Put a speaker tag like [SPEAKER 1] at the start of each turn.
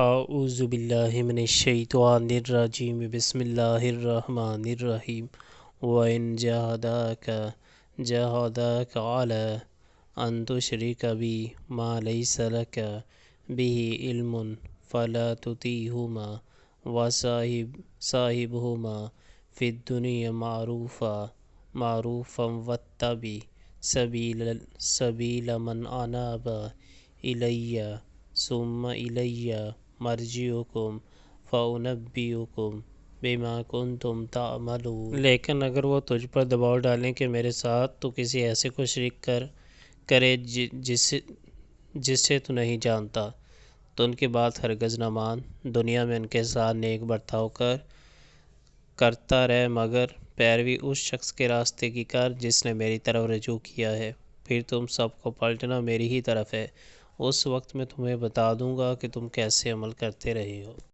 [SPEAKER 1] اعوذ باللہ من الشیطان الرجیم بسم اللہ الرحمن الرحیم وَإِنْ جَاهَدَاكَ عَلَىٰ أَن تُشْرِكَ بِي مَا لَيْسَ لَكَ بِهِ عِلْمٌ فَلَا تُطِعْهُمَا وَصَاحِبْهُمَا فِي الدُّنْيَا مَعْرُوفًا وَاتَّبِعْ سَبِيلَ مَنْ أَنَابَ إِلَيَّ ثُمَّ إِلَيَّ مرجعکم فَأُنَبِّئُکم بِمَا كُنتُمْ تَعْمَلُونَ۔ لیکن اگر وہ تجھ پر دباؤ ڈالیں کہ میرے ساتھ تو کسی ایسے کو شریک کرے جسے تو نہیں جانتا تو ان کی بات ہرگز نہ مان۔ دنیا میں ان کے ساتھ نیک برتاؤ کرتا رہ مگر پیروی اس شخص کے راستے کی کر جس نے میری طرف رجوع کیا ہے، پھر تم سب کو پلٹنا میری ہی طرف ہے۔ اس وقت میں تمہیں بتا دوں گا کہ تم کیسے عمل کرتے رہے ہو۔